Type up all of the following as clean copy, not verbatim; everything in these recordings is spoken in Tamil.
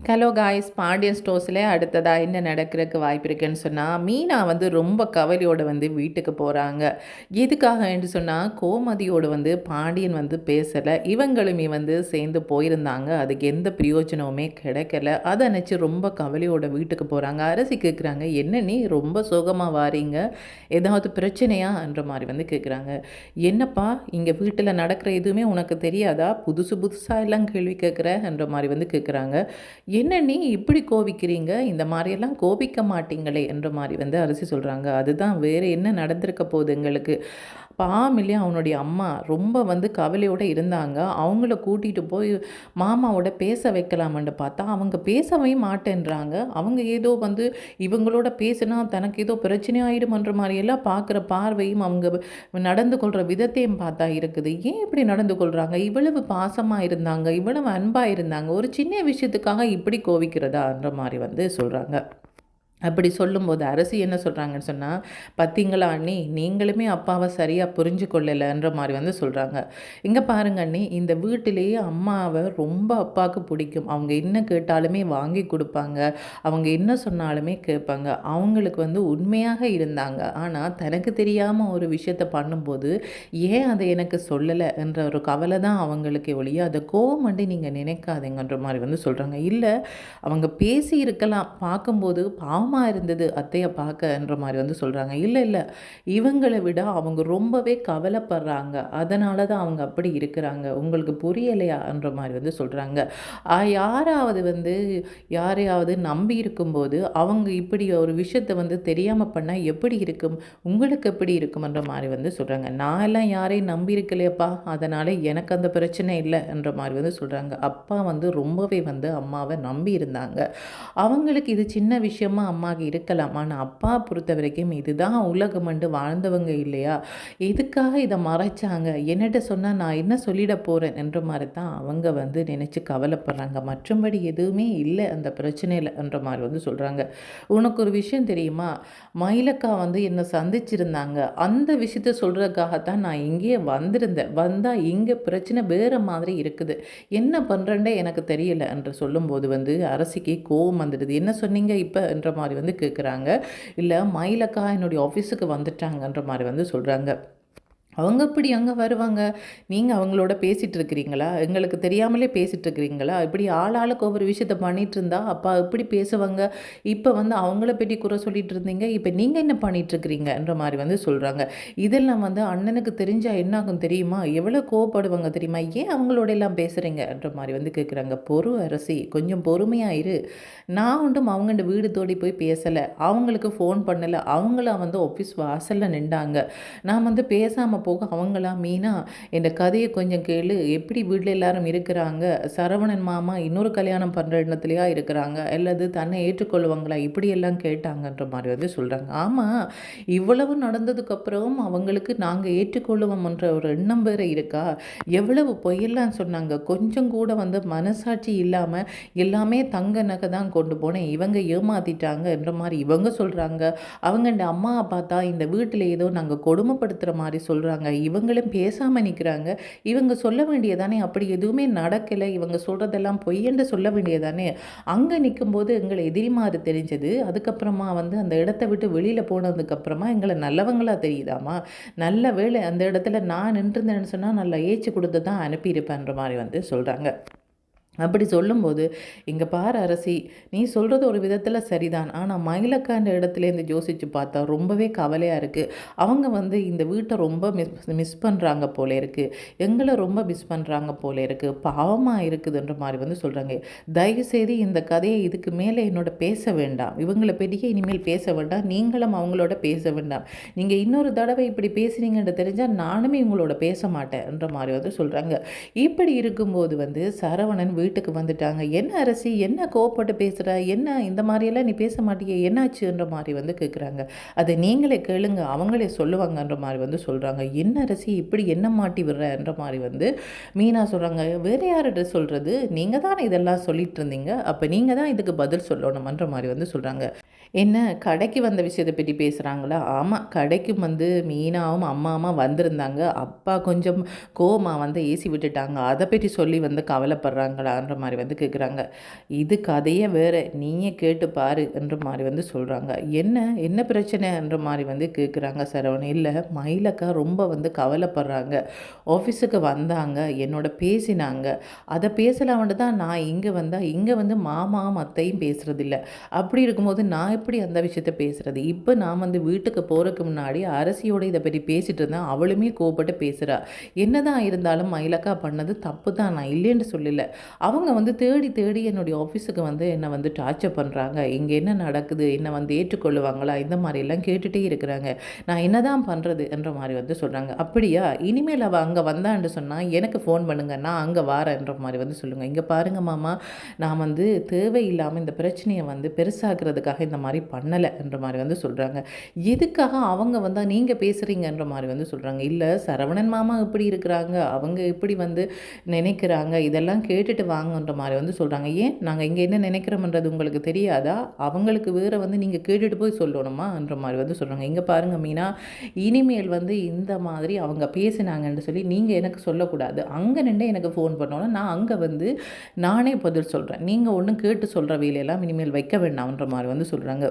ஹலோ காய்ஸ், பாண்டியன் ஸ்டோர்ஸில் அடுத்ததாக என்ன நடக்கிறதுக்கு வாய்ப்பு இருக்குன்னு சொன்னால், மீனா வந்து ரொம்ப கவலையோடு வந்து வீட்டுக்கு போகிறாங்க. எதுக்காக என்று சொன்னால், கோமதியோடு வந்து பாண்டியன் வந்து பேசலை, இவங்களுமே வந்து சேர்ந்து போயிருந்தாங்க, அதுக்கு எந்த பிரயோஜனமுமே கிடைக்கல. அதை நினச்சி ரொம்ப கவலையோட வீட்டுக்கு போகிறாங்க. அரசி கேட்குறாங்க, என்ன நீ ரொம்ப சோகமாக வாரீங்க, ஏதாவது பிரச்சனையான்ற மாதிரி வந்து கேட்குறாங்க. என்னப்பா இங்கே வீட்டில் நடக்கிற எதுவுமே உனக்கு தெரியாதா, புதுசு புதுசாக எல்லாம் கேள்வி கேட்குறன்ற மாதிரி வந்து கேட்குறாங்க. என்ன நீ இப்படி கோபிக்கிறீங்க, இந்த மாதிரியெல்லாம் கோபிக்க மாட்டீங்களே என்ற மாதிரி வந்து அரசி சொல்கிறாங்க. அதுதான் வேறு என்ன நடந்திருக்க போகுது எங்களுக்கு. பாவம் இல்லையா, அவனுடைய அம்மா ரொம்ப வந்து கவலையோடு இருந்தாங்க. அவங்கள கூட்டிகிட்டு போய் மாமாவோட பேச வைக்கலாமன்னு பார்த்தா அவங்க பேசவே மாட்டேன்றாங்க. அவங்க ஏதோ வந்து இவங்களோட பேசினா தனக்கு ஏதோ பிரச்சனை ஆகிடுமன்ற மாதிரியெல்லாம் பார்க்குற பார்வையும் அவங்க நடந்து கொள்கிற விதத்தையும் பார்த்தா இருக்குது. ஏன் இப்படி நடந்து கொள்கிறாங்க, இவ்வளவு பாசமாக இருந்தாங்க, இவ்வளவு அன்பாக இருந்தாங்க, ஒரு சின்ன விஷயத்துக்காக இப்படி கோவிக்கிறதான்ற மாதிரி வந்து சொல்கிறாங்க. அப்படி சொல்லும்போது அரசி என்ன சொல்கிறாங்கன்னு சொன்னால், பார்த்தீங்களா அண்ணி, நீங்களுமே அப்பாவை சரியாக புரிஞ்சு கொள்ளலைன்ற மாதிரி வந்து சொல்கிறாங்க. இங்கே பாருங்க அண்ணி, இந்த வீட்டிலேயே அம்மாவை ரொம்ப அப்பாவுக்கு பிடிக்கும். அவங்க என்ன கேட்டாலுமே வாங்கி கொடுப்பாங்க, அவங்க என்ன சொன்னாலுமே கேட்பாங்க. அவங்களுக்கு வந்து உண்மையாக இருந்தாங்க. ஆனால் தனக்கு தெரியாமல் ஒரு விஷயத்தை பண்ணும்போது ஏன் அதை எனக்கு சொல்லலை என்ற ஒரு கவலை தான் அவங்களுக்கு ஒழிய அதை கோவம் வந்து நீங்கள் நினைக்காதீங்கன்ற மாதிரி வந்து சொல்கிறாங்க. இல்லை, அவங்க பேசி இருக்கலாம், பார்க்கும்போது பாவம் இருந்தது அத்தையை பார்க்கன்ற மாதிரி வந்து சொல்கிறாங்க. இல்லை இல்லை, இவங்களை விட அவங்க ரொம்பவே கவலைப்படுறாங்க, அதனால தான் அவங்க அப்படி இருக்கிறாங்க, உங்களுக்கு புரியலையான்ற மாதிரி வந்து சொல்கிறாங்க. யாராவது வந்து யாரையாவது நம்பி இருக்கும்போது அவங்க இப்படி ஒரு விஷயத்தை வந்து தெரியாமல் பண்ணால் எப்படி இருக்கும், உங்களுக்கு எப்படி இருக்கும்ன்ற மாதிரி வந்து சொல்கிறாங்க. நான் எல்லாம் யாரையும் நம்பி இருக்கலையப்பா, அதனால் எனக்கு அந்த பிரச்சனை இல்லைன்ற மாதிரி வந்து சொல்கிறாங்க. அப்பா வந்து ரொம்பவே வந்து அம்மாவை நம்பி இருந்தாங்க. அவங்களுக்கு இது சின்ன விஷயமா அம்மாவுக்கு இருக்கலாம், ஆனால் அப்பா பொறுத்த வரைக்கும் இதுதான் உலகமண்டு வாழ்ந்தவங்க இல்லையா, எதுக்காக இதை மறைச்சாங்க, என்னட்ட சொன்னால் நான் என்ன சொல்லிட போகிறேன் என்ற மாதிரி தான் அவங்க வந்து நினச்சி கவலைப்படுறாங்க. மற்றபடி எதுவுமே இல்லை அந்த பிரச்சனையில் என்ற மாதிரி வந்து சொல்கிறாங்க. உனக்கு ஒரு விஷயம் தெரியுமா, மயிலக்கா வந்து என்னை சந்திச்சிருந்தாங்க, அந்த விஷயத்த சொல்கிறதுக்காகத்தான் நான் இங்கேயே வந்திருந்தேன், வந்தால் இங்கே பிரச்சனை வேறு மாதிரி இருக்குது, என்ன பண்ணுறேன்டே எனக்கு தெரியல என்று சொல்லும்போது வந்து அரசிக்கு கோவம் வந்துடுது. என்ன சொன்னீங்க இப்போ என்ற மாதிரி வந்து கேட்குறாங்க. இல்லை, மயிலக்கா என்னுடைய ஆஃபீஸுக்கு வந்துட்டாங்கன்ற மாதிரி வந்து சொல்கிறாங்க. அவங்க இப்படி அங்கே வருவாங்க, நீங்கள் அவங்களோட பேசிகிட்டு இருக்கிறீங்களா, எங்களுக்கு தெரியாமலே பேசிகிட்டு இருக்கிறீங்களா, இப்படி ஆளுக்கு ஒவ்வொரு விஷயத்த பண்ணிகிட்டு இருந்தா அப்பா இப்படி பேசுவாங்க, இப்போ வந்து அவங்கள பற்றி குறை சொல்லிட்டு இருந்தீங்க, இப்போ நீங்கள் என்ன பண்ணிகிட்ருக்கிறீங்கன்ற மாதிரி வந்து சொல்கிறாங்க. இதெல்லாம் வந்து அண்ணனுக்கு தெரிஞ்சால் என்ன ஆகும் தெரியுமா, எவ்வளோ கோவப்படுவாங்க தெரியுமா, ஏன் அவங்களோட எல்லாம் பேசுகிறீங்கன்ற மாதிரி வந்து கேட்குறாங்க. அரசி, கொஞ்சம் பொறுமையாக இரு, நான் ஒன்றும் அவங்கள்ட வீடு தோடி போய் பேசலை, அவங்களுக்கு ஃபோன் பண்ணலை, அவங்களாம் வந்து ஆஃபீஸ் வாசலில் நின்றாங்க, நான் வந்து பேசாமல் போக அவங்களாம் மீனா இந்த கதையை கொஞ்சம் கேளு, எப்படி வீட்டில் எல்லாரும் இருக்கிறாங்க, சரவணன் மாமா இன்னொரு கல்யாணம் பண்ணுற எண்ணத்துலையா இருக்கிறாங்க, அல்லது தன்னை ஏற்றுக்கொள்வாங்களா, இப்படியெல்லாம் கேட்டாங்கன்ற மாதிரி வந்து சொல்கிறாங்க. ஆமாம், இவ்வளவு நடந்ததுக்கப்புறம் அவங்களுக்கு நாங்கள் ஏற்றுக்கொள்ளுவோம்ன்ற ஒரு எண்ணம் வேறு இருக்கா, எவ்வளவு பொய்யெல்லாம் சொன்னாங்க, கொஞ்சம் கூட வந்து மனசாட்சி இல்லாமல் எல்லாமே தங்க நகை தான் கொண்டு போனேன், இவங்க ஏமாத்திட்டாங்க என்ற மாதிரி இவங்க சொல்கிறாங்க. அவங்க இந்த அம்மாவை பார்த்தா இந்த வீட்டில் ஏதோ நாங்கள் கொடுமைப்படுத்துகிற மாதிரி சொல்கிறாங்க, இவங்களும் பேசாமல் நிற்கிறாங்க, இவங்க சொல்ல வேண்டியதானே அப்படி எதுவுமே நடக்கலை, இவங்க சொல்கிறதெல்லாம் பொய்யென்று சொல்ல வேண்டியதானே, அங்கே நிற்கும்போது எங்களை எதிரி மாதிரி தெரிஞ்சது, அதுக்கப்புறமா வந்து அந்த இடத்த விட்டு வெளியில் போனதுக்கப்புறமா எங்களை நல்லவங்களாக தெரியுதாமா, நல்ல வேலை அந்த இடத்துல நான் நின்றுருந்தேன்னு சொன்னால் நல்லா ஏச்சு கொடுத்து தான் அனுப்பியிருப்பேன்ற மாதிரி வந்து சொல்கிறாங்க. அப்படி சொல்லும்போது, இங்கே பாரு அரசி, நீ சொல்கிறது ஒரு விதத்தில் சரிதான், ஆனால் மயிலக்காண்ட இடத்துலேருந்து யோசித்து பார்த்தா ரொம்பவே கவலையாக இருக்குது, அவங்க வந்து இந்த வீட்டை ரொம்ப மிஸ் பண்ணுறாங்க போல இருக்குது, எங்களை ரொம்ப மிஸ் பண்ணுறாங்க போல இருக்குது, பாவமாக இருக்குதுன்ற மாதிரி வந்து சொல்கிறாங்க. தயவுசெய்து இந்த கதையை இதுக்கு மேலே என்னோட பேச வேண்டாம், இவங்களை பெரிய இனிமேல் பேச வேண்டாம், நீங்களும் அவங்களோட பேச வேண்டாம், நீங்கள் இன்னொரு தடவை இப்படி பேசுகிறீங்கன்னு தெரிஞ்சால் நானுமே உங்களோட பேச மாட்டேன்ற மாதிரி வந்து சொல்கிறாங்க. இப்படி இருக்கும்போது வந்து சரவணன் வீட்டுக்கு வந்துட்டாங்க. என்ன அரசி, என்ன கோவப்பட்டு பேசுகிற, என்ன இந்த மாதிரியெல்லாம் நீ பேச மாட்டியே, என்னாச்சுன்ற மாதிரி வந்து கேட்குறாங்க. அதை நீங்களே கேளுங்க, அவங்களே சொல்லுவாங்கன்ற மாதிரி வந்து சொல்கிறாங்க. என்ன அரசி இப்படி என்ன மாட்டி விடுறன்ற மாதிரி வந்து மீனா சொல்கிறாங்க. வேறு யார்கிட்ட சொல்கிறது, நீங்கள் தானே இதெல்லாம் சொல்லிட்டு இருந்தீங்க, அப்போ நீங்கள் தான் இதுக்கு பதில் சொல்லணுமன்ற மாதிரி வந்து சொல்கிறாங்க. என்ன கடைக்கு வந்த விஷயத்தை பற்றி பேசுகிறாங்களா, ஆமாம், கடைக்கு வந்து மீனாவும் அம்மா வந்திருந்தாங்க, அப்பா கொஞ்சம் கோவமாக வந்து ஏசி விட்டுட்டாங்க, அதை பற்றி சொல்லி வந்து கவலைப்படுறாங்களா, கேட்கலான்ற மாதிரி வந்து கேட்குறாங்க. இது கதையே வேறு, நீயே கேட்டு பாரு என்ற மாதிரி வந்து சொல்கிறாங்க. என்ன என்ன பிரச்சனைன்ற மாதிரி வந்து கேட்குறாங்க சரவணன். இல்லை, மயிலக்கா ரொம்ப வந்து கவலைப்படுறாங்க. ஆஃபீஸுக்கு வந்தாங்க, என்னோட பேசினாங்க. அதை பேசலாம்னு தான் நான் இங்கே வந்தால், இங்கே வந்து மாமா அத்தையும் பேசுகிறதில்ல. அப்படி இருக்கும்போது நான் எப்படி அந்த விஷயத்த பேசுகிறது? இப்போ நான் வந்து வீட்டுக்கு போகிறதுக்கு முன்னாடி அரசியோட இதை பற்றி பேசிகிட்டு இருந்தேன். அவளுமே கோவப்பட்டு பேசுகிறா. என்னதான் இருந்தாலும் மயிலக்கா பண்ணது தப்பு தான், நான் இல்லைன்னு சொல்லலை. அவங்க வந்து தேடி தேடி என்னுடைய ஆஃபீஸுக்கு வந்து என்னை வந்து டார்ச்சர் பண்ணுறாங்க. இங்கே என்ன நடக்குது, என்னை வந்து ஏற்றுக்கொள்ளுவாங்களா, இந்த மாதிரிலாம் கேட்டுகிட்டே இருக்கிறாங்க. நான் என்ன தான் பண்ணுறது என்ற மாதிரி வந்து சொல்கிறாங்க. அப்படியா, இனிமேல் அவள் அங்கே வந்தான்னு சொன்னால் எனக்கு ஃபோன் பண்ணுங்க, நான் அங்கே வாரேன்ற மாதிரி வந்து சொல்லுங்கள். இங்கே பாருங்கள் மாமா, நான் வந்து தேவையில்லாமல் இந்த பிரச்சனையை வந்து பெருசாகிறதுக்காக இந்த மாதிரி பண்ணலை என்ற மாதிரி வந்து சொல்கிறாங்க. எதுக்காக அவங்க வந்தால் நீங்கள் பேசுகிறீங்கன்ற மாதிரி வந்து சொல்கிறாங்க. இல்லை, சரவணன் மாமா எப்படி இருக்கிறாங்க, அவங்க எப்படி வந்து நினைக்கிறாங்க, இதெல்லாம் கேட்டுட்டு வாங்கன்ற மாதிரி வந்து சொல்கிறாங்க. ஏன் நாங்கள் இங்கே என்ன நினைக்கிறோம்ன்றது உங்களுக்கு தெரியாதா? அவங்களுக்கு வேறு வந்து நீங்கள் கேட்டுட்டு போய் சொல்லணுமான்ற மாதிரி வந்து சொல்கிறாங்க. இங்கே பாருங்கள் மீனா, இனிமேல் வந்து இந்த மாதிரி அவங்க பேசினாங்கன்னு சொல்லி நீங்கள் எனக்கு சொல்லக்கூடாது. அங்கே நின்று எனக்கு ஃபோன் பண்ணோன்னா நான் அங்கே வந்து நானே பதில் சொல்கிறேன். நீங்கள் ஒன்றும் கேட்டு சொல்கிற வேலையெல்லாம் இனிமேல் வைக்க வேண்டாம்ன்ற மாதிரி வந்து சொல்கிறாங்க.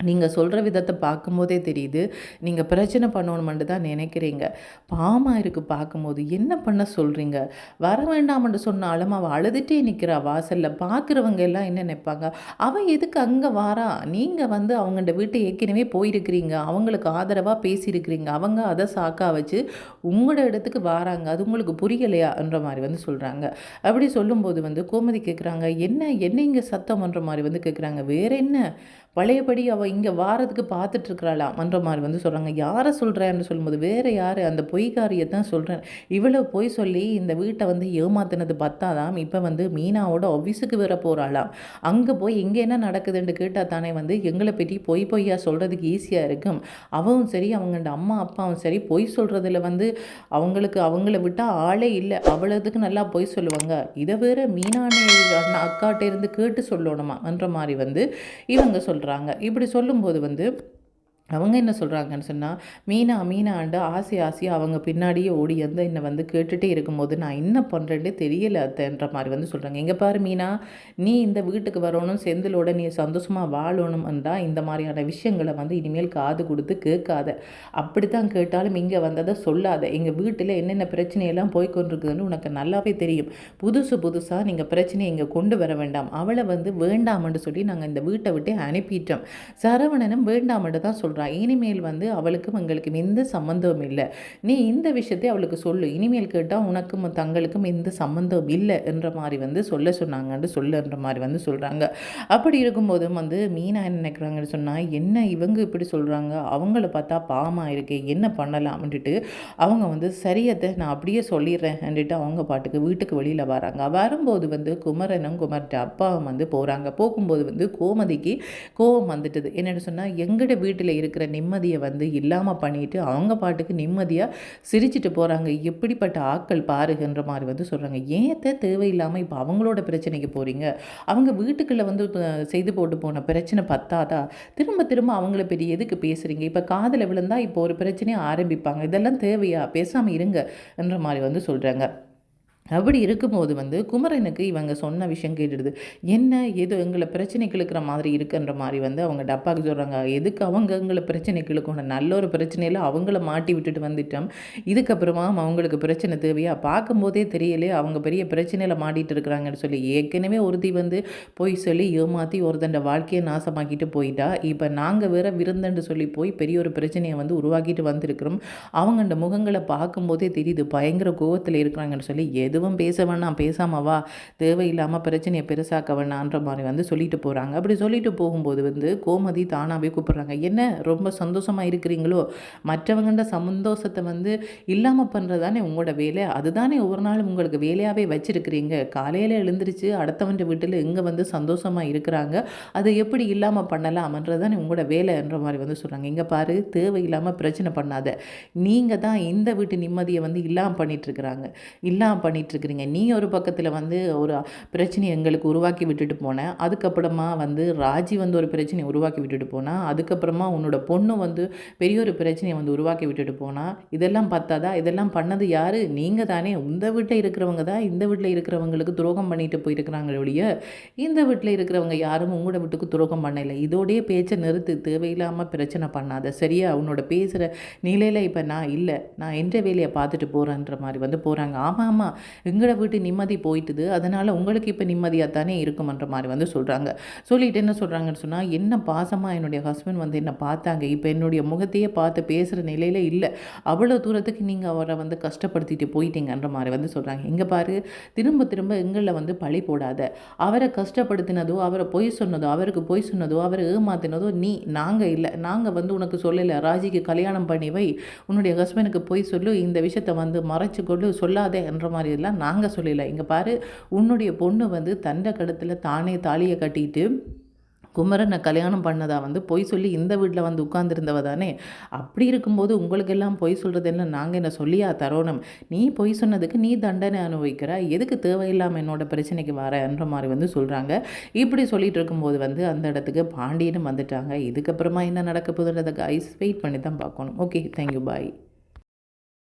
நீங்கள் சொல்கிற விதத்தை பார்க்கும்போதே தெரியுது, நீங்கள் பிரச்சனை பண்ணணுமென்று தான் நினைக்கிறீங்க. பாவமாக இருக்குது பார்க்கும்போது. என்ன பண்ண சொல்கிறீங்க? வர வேண்டாம்னு சொன்னாலும் அவள் அழுதுகிட்டே நிற்கிறா வாசலில். பார்க்குறவங்க எல்லாம் என்ன நினைப்பாங்க? அவள் எதுக்கு அங்கே வாரா? நீங்கள் வந்து அவங்கள்ட வீட்டை ஏற்கனவே போயிருக்கிறீங்க, அவங்களுக்கு ஆதரவாக பேசியிருக்கிறீங்க. அவங்க அதை சாக்கா வச்சு உங்களோட இடத்துக்கு வாராங்க. அது உங்களுக்கு புரியலையான்ற மாதிரி வந்து சொல்கிறாங்க. அப்படி சொல்லும்போது வந்து கோமதி கேட்குறாங்க, என்ன என்ன இங்கே சத்தம்ன்ற மாதிரி வந்து கேட்குறாங்க. வேறு என்ன, பழையபடி அவள் இங்கே வாரத்துக்கு பார்த்துட்ருக்குறாளாம்ன்ற மாதிரி வந்து சொல்கிறாங்க. யாரை சொல்கிறேன்னு சொல்லும்போது, வேறு யார், அந்த பொய்காரியை தான் சொல்கிறேன். இவ்வளோ பொய் சொல்லி இந்த வீட்டை வந்து ஏமாத்தினது பத்தாதாம், இப்போ வந்து மீனாவோட ஆஃபீஸுக்கு வேற போகிறாளாம். அங்கே போய் இங்கே என்ன நடக்குதுன்னு கேட்டால் தானே வந்து எங்களை பற்றி பொய்யா சொல்கிறதுக்கு ஈஸியாக இருக்கும். அவவும் சரி, அவங்களோட அம்மா அப்பாவும் சரி, பொய் சொல்கிறதுல வந்து அவங்கள விட்டால் ஆளே இல்லை. அவ்வளோதுக்கு நல்லா பொய் சொல்லுவாங்க. இதை வேற மீனானே அக்காட்ட இருந்து கேட்டு சொல்லணுமான்ற மாதிரி வந்து இவங்க சொல்கிறாங்க. இப்படி சொல்லும்போது வந்து அவங்க என்ன சொல்கிறாங்கன்னு சொன்னால், மீனாண்டு ஆசையாக அவங்க பின்னாடியே ஓடி வந்து என்னை வந்து கேட்டுகிட்டே இருக்கும்போது நான் என்ன பண்ணுறேன்னே தெரியல அத்தைன்ற மாதிரி வந்து சொல்கிறாங்க. இங்கே பாரு மீனா, நீ இந்த வீட்டுக்கு வரணும், செந்திலோட நீ சந்தோஷமாக வாழணும்ன்றா இந்த மாதிரியான விஷயங்களை வந்து இனிமேல் காது கொடுத்து கேட்காத. அப்படி தான் கேட்டாலும் இங்கே வந்ததை சொல்லாத. எங்கள் வீட்டில் என்னென்ன பிரச்சனையெல்லாம் போய்கொண்டிருக்குதுன்னு உனக்கு நல்லாவே தெரியும். புதுசாக நீங்கள் பிரச்சனையை இங்கே கொண்டு வர வேண்டாம். அவளை வந்து வேண்டாமன்னு சொல்லி நாங்கள் இந்த வீட்டை விட்டு அனுப்பிட்டோம். சரவணனும் வேண்டாமன்னு தான் சொல்கிறோம். இனிமேல் வந்து அவளுக்கும் எங்களுக்கும் எந்த சம்மந்தமும் இல்லை. நீ இந்த விஷயத்தை அவளுக்கு சொல்லு. இனிமேல் கேட்டால் உனக்கும் தங்களுக்கும் எந்த சம்மந்தம் இல்லை என்ற மாதிரி வந்து சொன்னாங்கன்னு சொல்லுன்ற மாதிரி வந்து சொல்கிறாங்க. அப்படி இருக்கும்போதும் வந்து மீனா என்ன நினைக்கிறாங்கன்னு சொன்னால், என்ன இவங்க இப்படி சொல்கிறாங்க, அவங்கள பார்த்தா பாவமாக இருக்கே, என்ன பண்ணலாம்ன்ட்டு அவங்க வந்து சரியத்தை நான் அப்படியே சொல்லிடுறேன்ட்டு அவங்க பாட்டுக்கு வீட்டுக்கு வெளியில் வராங்க. வரும்போது வந்து குமரனும் குமர்கிட்ட அப்பாவும் வந்து போகிறாங்க. போகும்போது வந்து கோமதிக்கு கோபம் வந்துட்டுது. என்னென்னு சொன்னால், எங்கட வீட்டில் இருக்கிற நிம்மதியை வந்து இல்லாமல் பண்ணிட்டு அவங்க பாட்டுக்கு நிம்மதியாக சிரிச்சிட்டு போகிறாங்க. எப்படிப்பட்ட ஆட்கள் பாருங்கன்ற மாதிரி வந்து சொல்கிறாங்க. ஏத்த தேவையில்லாமல் இப்போ அவங்களோட பிரச்சனைக்கு போகிறீங்க? அவங்க வீட்டுக்குள்ளே வந்து செய்து போட்டு போன பிரச்சனை பத்தாதா? திரும்ப திரும்ப அவங்கள பெரிய எதுக்கு பேசுகிறீங்க? இப்போ காதில் விழுந்தால் இப்போ ஒரு பிரச்சனையை ஆரம்பிப்பாங்க. இதெல்லாம் தேவையா? பேசாமல் இருங்க என்ற மாதிரி வந்து சொல்கிறாங்க. அப்படி இருக்கும்போது வந்து குமரனுக்கு இவங்க சொன்ன விஷயம் கேட்டுடுது. என்ன ஏதோ எங்களை பிரச்சனைக்கு இழுக்கிற மாதிரி இருக்குன்ற மாதிரி வந்து அவங்க டப்பாவுக்கு சொல்கிறாங்க. எதுக்கு அவங்க எங்களை பிரச்சனைக்கு இழுக்கணும்? நல்ல ஒரு பிரச்சனையில் அவங்கள மாட்டி விட்டுட்டு வந்துட்டோம். இதுக்கப்புறமா அவங்களுக்கு பிரச்சனை தேவையா? பார்க்கும்போதே தெரியலையே அவங்க பெரிய பிரச்சனையில் மாட்டிகிட்டு இருக்கிறாங்கன்னு சொல்லி. ஏற்கனவே ஒருத்தி வந்து போய் சொல்லி ஏமாற்றி ஒருத்தண்ட வாழ்க்கையை நாசமாக்கிட்டு போயிட்டா. இப்போ நாங்கள் வேற விருந்தன்னு சொல்லி போய் பெரிய ஒரு பிரச்சனையை வந்து உருவாக்கிட்டு வந்திருக்கிறோம். அவங்கண்ட முகங்களை பார்க்கும்போதே தெரியுது பயங்கர கோவத்தில் இருக்கிறாங்கன்னு சொல்லி. எதுவும் பேச வேணாம், பேசாமவா, தேவையில்லாமல் பிரச்சனையை பெருசாக்க வேணான்ற மாதிரி வந்து சொல்லிட்டு போகிறாங்க. அப்படி சொல்லிட்டு போகும்போது வந்து கோமதி தானாகவே கூப்பிட்றாங்க. என்ன ரொம்ப சந்தோஷமாக இருக்கிறீங்களோ? மற்றவங்கள்ட சந்தோஷத்தை வந்து இல்லாமல் பண்ணுறது தானே உங்களோட வேலை. அதுதானே ஒவ்வொரு நாளும் உங்களுக்கு வேலையாகவே வச்சுருக்கிறீங்க. காலையில் எழுந்திரிச்சு அடுத்தவன் வீட்டில் எங்கே வந்து சந்தோஷமாக இருக்கிறாங்க, அதை எப்படி இல்லாமல் பண்ணலாம்ன்றது தானே உங்களோட வேலைன்ற மாதிரி வந்து சொல்கிறாங்க. இங்கே பாரு, தேவையில்லாமல் பிரச்சனை பண்ணாத. நீங்கள் தான் இந்த வீட்டு நிம்மதியை வந்து இல்லாமல் பண்ணிகிட்ருக்குறாங்க. இல்லாமல் பண்ணிட்டு பண்ணிகிட்ருக்கிறீங்க. நீ ஒரு பக்கத்தில் வந்து ஒரு பிரச்சனையை எங்களுக்கு உருவாக்கி விட்டுட்டு போன. அதுக்கப்புறமா வந்து ராஜி வந்து ஒரு பிரச்சனையை உருவாக்கி விட்டுட்டு போனா. அதுக்கப்புறமா உன்னோட பொண்ணு வந்து பெரிய ஒரு பிரச்சனையை வந்து உருவாக்கி விட்டுட்டு போனா. இதெல்லாம் பத்தாதா? இதெல்லாம் பண்ணது யாரு? நீங்க தானே. இந்த வீட்ல இருக்கிறவங்க தான் இந்த வீட்ல இருக்கிறவங்களுக்கு துரோகம் பண்ணிட்டு போயிருக்கிறாங்களே ஒழிய, இந்த வீட்ல இருக்கிறவங்க யாரும் உங்களோட வீட்டுக்கு துரோகம் பண்ணல. இதோடயே பேச்ச நிறுத்து. தேவையில்லாம பிரச்சனை பண்ணாத. சரியா? உன்னோட பேசுற நிலையில இப்ப நான் இல்ல. நான் என்ற வேலைய பார்த்துட்டு போறேன்ற மாரி வந்து போறாங்க. ஆமா, ஆமா. எங்கட வீட்டு நிம்மதி போயிட்டுது. அதனால உங்களுக்கு இப்ப நிம்மதியா தானே இருக்கும்ன்ற மாரி வந்து சொல்றாங்க. சொல்லிட்டு என்ன சொல்றாங்கன்னு சொன்னா, என்ன பாசமா என்னுடைய ஹஸ்பண்ட் வந்து என்ன பார்த்தாங்க. இப்ப என்னுடைய முகத்தையே பார்த்து பேசுற நிலையில இல்ல. அவ்வளோ தூரத்துக்கு நீங்க அவர வந்து கஷ்டப்படுத்திட்டு போயிட்டீங்கன்ற மாரி வந்து சொல்றாங்க. இங்க பாரு, திரும்ப திரும்ப எங்கள வந்து பழி போடாத. அவர கஷ்டப்படுத்தினதோ, அவர பொய் சொன்னதோ, அவருக்கு பொய் சொன்னதோ, அவர ஏமாத்தினதோ நீ. நாங்க இல்ல. நாங்க வந்து உனக்கு சொல்லல. ராஜிக்கு கல்யாணம் பண்ணி வை. உன்னுடைய ஹஸ்பண்டுக்கு பொய் சொல்லு. இந்த விஷயத்த வந்து மறைச்சு கொள்ளு. சொல்லாதே என்ற மாரி எல்லாம் நாங்க சொல்லல. இங்க பாரு, உன்னுடைய பொண்ணு வந்து தண்ட கழுத்துல தானே தாலிய கட்டிட்டு குமரனை கல்யாணம் பண்ணதா வந்து பொய் சொல்லி இந்த வீட்டில் வந்து உட்கார்ந்துருந்தவ தானே. அப்படி இருக்கும்போது உங்களுக்கெல்லாம் பொய் சொல்கிறது என்ன நாங்கள் என்ன சொல்லியா தரோணும். நீ பொய் சொன்னதுக்கு நீ தண்டனை அனுபவிக்கிற. எதுக்கு தேவையில்லாமல் என்னோட பிரச்சனைக்கு வரன்ற மாதிரி வந்து சொல்கிறாங்க. இப்படி சொல்லிட்டு இருக்கும்போது வந்து அந்த இடத்துக்கு பாண்டியனும் வந்துட்டாங்க. இதுக்கப்புறமா என்ன நடக்க போகுதுன்றதை கைஸ் வெயிட் பண்ணி தான் பார்க்கணும். ஓகே, தேங்க்யூ, பாய்.